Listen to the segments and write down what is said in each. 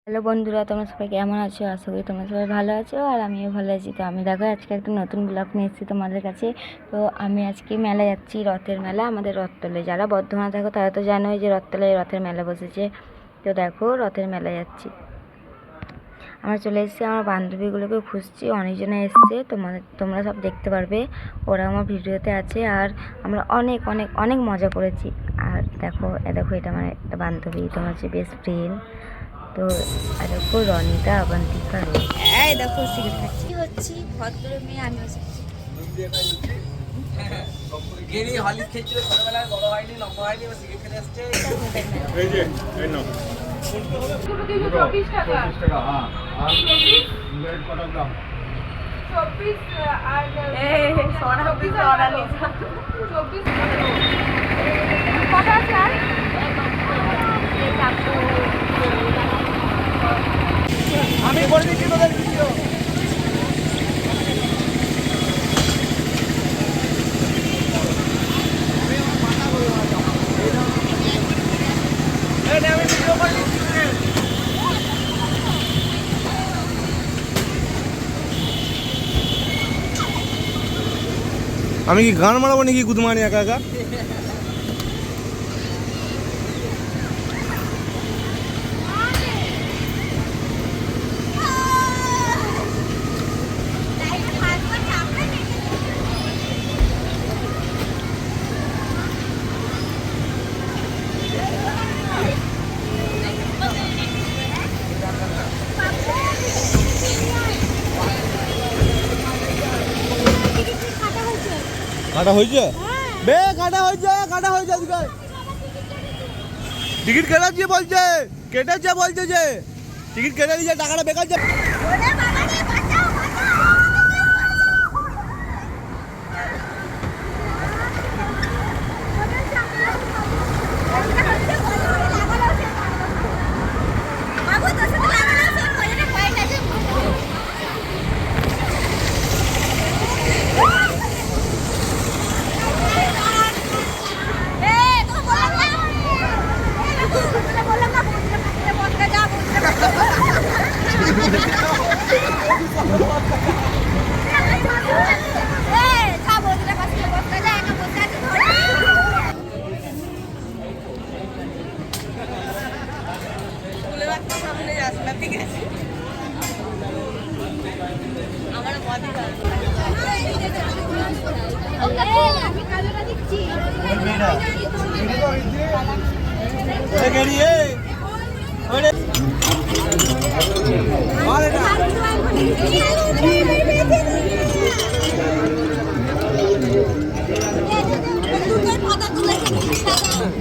Hello বন্ধুরা, তোমরা সবাই কেমন আছো? আশা করি তোমরা সবাই ভালো আছো আর আমিও ভালো আছি। তো আমি দেখো আজকে একটা নতুন ব্লগ নিয়ে এসেছি তোমাদের কাছে। তো আমি আজকে মেলা যাচ্ছি, রথের মেলা, আমাদের রথতলে। যারা বর্ধমানে থাকো তারা তো জানোই যে রথতলায় রথের মেলা বসেছে। তো দেখো রথের মেলা যাচ্ছি। আমরা চলে এসেছি, আমার বান্ধবীগুলোকে খুঁজছি, অনেকজনে এসছে, তোমরা সব দেখতে পারবে, ওরা আমার ভিডিওতে আছে। আর আমরা অনেক অনেক অনেক মজা করেছি। আর দেখো দেখো এটা আমার একটা বান্ধবী, তোমার হচ্ছে বেস্ট ফ্রেন্ড। তো দেখো রনিতা, অবন্তিকা, এই দেখো সিগারেট খাচ্ছি হচ্ছি ভদ্র মেয়ে আমি আমি করে দিচ্ছি তোদের ভিডিও। আমি কি গান মারাবো নাকি গুদমানি একা একা? কাটা হয়েছে? বে কাটা হয়েছে, কাটা হয়েছে। টিকিট কেটেছে বলছে, কেটেছে বলছে যে টিকিট কেটে দিয়েছে, টাকাটা বেকার যাবে।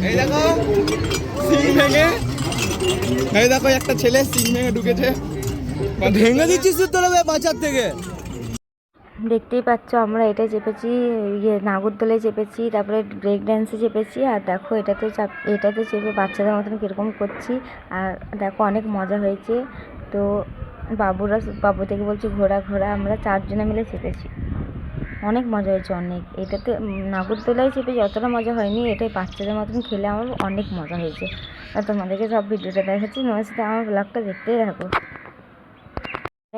এই দেখো সিং ভেঙে, এই দেখো একটা ছেলে সিং ভেঙে ঢুকেছে। ভেঙে দিচ্ছিস তোরা বাঁচার থেকে। দেখতেই পাচ্ছ আমরা এটা চেপেছি, নাগরদোলায় চেপেছি, তারপরে ব্রেক ড্যান্সে চেপেছি। আর দেখো এটাতে চেপে বাচ্চাদের মতন কীরকম করছি। আর দেখো অনেক মজা হয়েছে। তো বাবু থেকে বলছি ঘোরা ঘোরা, আমরা 4 জনে মিলে চেপেছি, অনেক মজা হয়েছে অনেক। এটাতে নাগরদোলায় চেপে যতটা মজা হয়নি, এটাই বাচ্চাদের মতন খেলে আমার অনেক মজা হয়েছে। আর তোমাদেরকে সব ভিডিওটা দেখাচ্ছি, তোমার সাথে আমার ব্লগটা দেখতেই থাকো।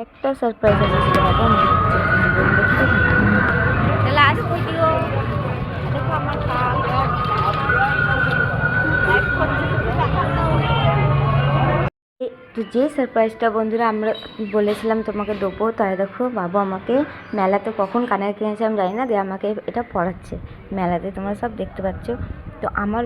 একটা সারপ্রাইজ আছে, সেটা দেখো লাস্ট ভিডিও। দেখো আমার তো যে সারপ্রাইজটা বন্ধুরা আমরা বলেছিলাম তোমাকে দেবো, তাই দেখো বাবু আমাকে মেলাতে কখন কানের কিনেছে আমি জানি না, দিয়ে আমাকে এটা পড়াচ্ছে মেলাতে, তোমরা সব দেখতে পাচ্ছ। তো আমার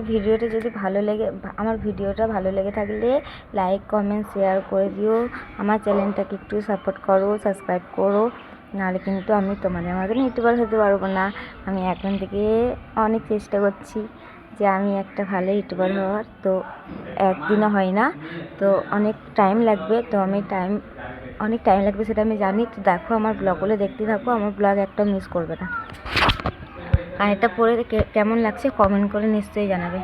ভিডিওটা ভালো লেগে থাকলে লাইক কমেন্ট শেয়ার করে দিও, আমার চ্যানেলটাকে একটু সাপোর্ট করো, সাবস্ক্রাইব করো, নাহলে কিন্তু আমি তোমাদের মতন ইউটিউবার হতে পারবো না। আমি এখন থেকে অনেক চেষ্টা করছি যে আমি একটা ভালো ইউটিউবার হওয়ার। তো একদিনও হয় না, তো অনেক টাইম লাগবে। তো অনেক টাইম লাগবে সেটা আমি জানি। তো দেখো আমার ব্লগগুলো দেখতে থাকো, আমার ব্লগ একটা মিস করবে না। আর এটা পরে কেমন লাগছে কমেন্ট করে নিশ্চয়ই জানাবে।